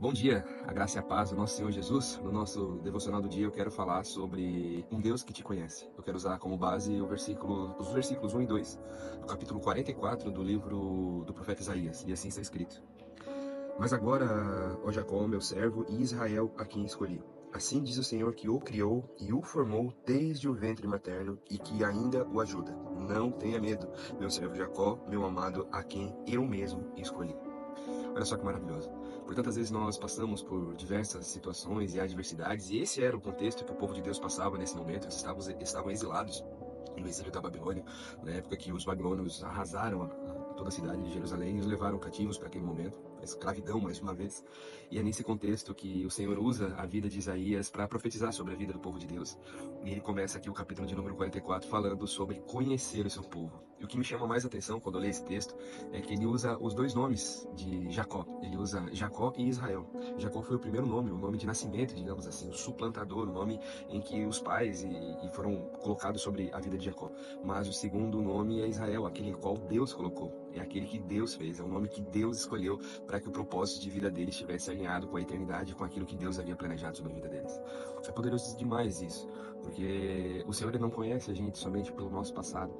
Bom dia, a graça e a paz do nosso Senhor Jesus. No nosso devocional do dia eu quero falar sobre um Deus que te conhece. Eu quero usar como base os versículos 1 e 2 do capítulo 44 do livro do profeta Isaías, e assim está escrito. Mas agora, ó Jacó, meu servo, e Israel, a quem escolhi. Assim diz o Senhor que o criou e o formou desde o ventre materno e que ainda o ajuda. Não tenha medo, meu servo Jacó, meu amado, a quem eu mesmo escolhi. Olha só que maravilhoso. Por tantas vezes nós passamos por diversas situações e adversidades, e esse era o contexto que o povo de Deus passava nesse momento. Eles estavam exilados no exílio da Babilônia, na época que os babilônios arrasaram toda a cidade de Jerusalém e os levaram cativos para aquele momento, a escravidão mais uma vez. E é nesse contexto que o Senhor usa a vida de Isaías para profetizar sobre a vida do povo de Deus. E ele começa aqui o capítulo de número 44 falando sobre conhecer o seu povo. E o que me chama mais atenção quando eu leio esse texto é que ele usa os dois nomes de Jacó. Ele usa Jacó e Israel. Jacó foi o primeiro nome, o nome de nascimento, digamos assim, o suplantador, o nome em que os pais e foram colocados sobre a vida de Jacó. Mas o segundo nome é Israel, aquele qual Deus colocou. É aquele que Deus fez, é o nome que Deus escolheu para que o propósito de vida deles estivesse alinhado com a eternidade, com aquilo que Deus havia planejado sobre a vida deles. É poderoso demais isso, porque o Senhor ele não conhece a gente somente pelo nosso passado.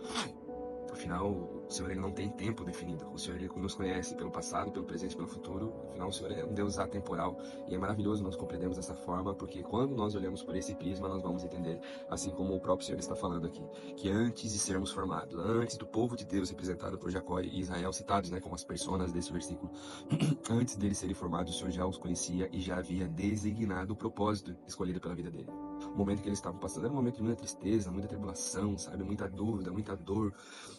Afinal, o Senhor ele não tem tempo definido. O Senhor ele nos conhece pelo passado, pelo presente e pelo futuro. Afinal, o Senhor é um Deus atemporal. E é maravilhoso nós compreendermos dessa forma, porque quando nós olhamos por esse prisma, nós vamos entender, assim como o próprio Senhor está falando aqui, que antes de sermos formados, antes do povo de Deus representado por Jacó e Israel, citados como as personas desse versículo, antes deles serem formados, o Senhor já os conhecia e já havia designado o propósito escolhido pela vida dele. O momento que eles estavam passando era um momento de muita tristeza, muita tribulação, sabe? Muita dúvida, muita dor,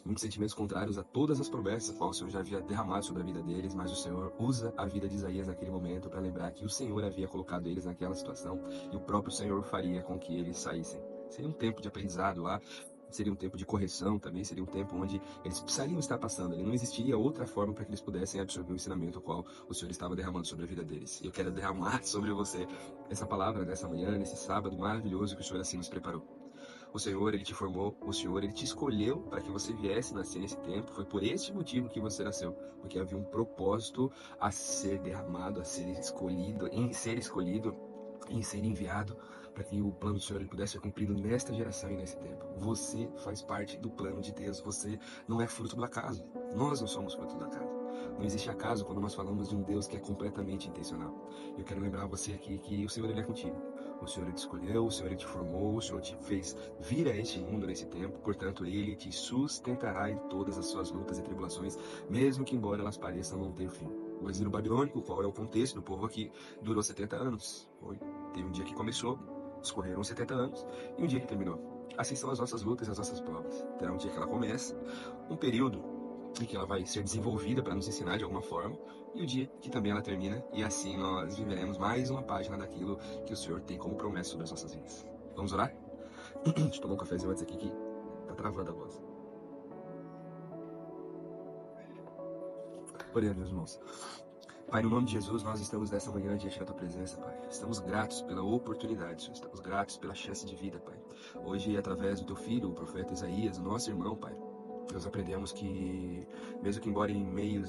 muitos sentimentos contrários a todas as promessas que o Senhor já havia derramado sobre a vida deles, mas o Senhor usa a vida de Isaías naquele momento para lembrar que o Senhor havia colocado eles naquela situação e o próprio Senhor faria com que eles saíssem. Seria um tempo de aprendizado lá, seria um tempo de correção também, seria um tempo onde eles precisariam estar passando. Não existiria outra forma para que eles pudessem absorver o ensinamento ao qual o Senhor estava derramando sobre a vida deles. E eu quero derramar sobre você essa palavra nessa manhã, nesse sábado maravilhoso que o Senhor assim nos preparou. O Senhor, Ele te formou, o Senhor, Ele te escolheu para que você viesse nascer nesse tempo. Foi por este motivo que você nasceu, porque havia um propósito a ser derramado, a ser escolhido, em ser enviado, para que o plano do Senhor ele pudesse ser cumprido nesta geração e nesse tempo. Você faz parte do plano de Deus, você não é fruto do acaso. Nós não somos fruto do acaso. Não existe acaso quando nós falamos de um Deus que é completamente intencional. Eu quero lembrar você aqui que o Senhor ele é contigo. O Senhor ele te escolheu, o Senhor ele te formou, o Senhor te fez vir a este mundo nesse tempo, portanto ele te sustentará em todas as suas lutas e tribulações, mesmo que embora elas pareçam não ter fim. O exílio babilônico, qual é o contexto do povo aqui, durou 70 anos. Teve um dia que começou, escorreram 70 anos, e um dia que terminou. Assim são as nossas lutas e as nossas provas. Terá um dia que ela começa, um período em que ela vai ser desenvolvida para nos ensinar de alguma forma, e o dia que também ela termina, e assim nós viveremos mais uma página daquilo que o Senhor tem como promessa sobre as nossas vidas. Vamos orar? Deixa eu tomar um cafezinho antes aqui que tá travando a voz. Oremos, meus irmãos. Pai, no nome de Jesus, nós estamos nessa manhã diante da Tua presença, Pai. Estamos gratos pela oportunidade, Senhor. Estamos gratos pela chance de vida, Pai. Hoje, através do Teu Filho, o profeta Isaías, o nosso irmão, Pai, nós aprendemos que, mesmo que embora no meio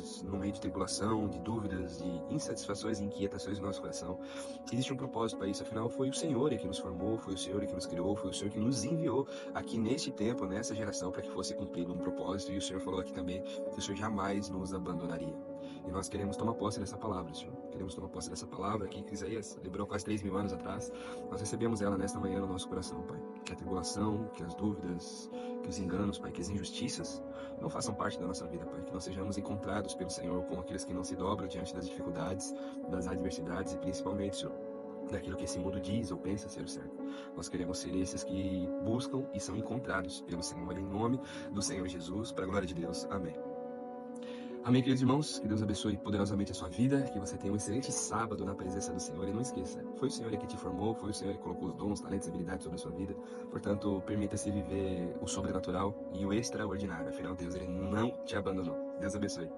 de tribulação, de dúvidas, de insatisfações e inquietações do nosso coração, existe um propósito para isso. Afinal, foi o Senhor que nos formou, foi o Senhor que nos criou, foi o Senhor que nos enviou aqui neste tempo, nessa geração, para que fosse cumprido um propósito. E o Senhor falou aqui também que o Senhor jamais nos abandonaria. E nós queremos tomar posse dessa palavra, Senhor. Queremos tomar posse dessa palavra aqui que Isaías lembrou quase 3.000 anos atrás. Nós recebemos ela nesta manhã no nosso coração, Pai. Que a tribulação, que as dúvidas, que os enganos, Pai, que as injustiças não façam parte da nossa vida, Pai. Que nós sejamos encontrados pelo Senhor como aqueles que não se dobram diante das dificuldades, das adversidades e principalmente, Senhor, daquilo que esse mundo diz ou pensa ser o certo. Nós queremos ser esses que buscam e são encontrados pelo Senhor, em nome do Senhor Jesus, para a glória de Deus. Amém. Amém, queridos irmãos, que Deus abençoe poderosamente a sua vida, que você tenha um excelente sábado na presença do Senhor, e não esqueça, foi o Senhor que te formou, foi o Senhor que colocou os dons, talentos e habilidades sobre a sua vida, portanto, permita-se viver o sobrenatural e o extraordinário, afinal Deus ele não te abandonou. Deus abençoe.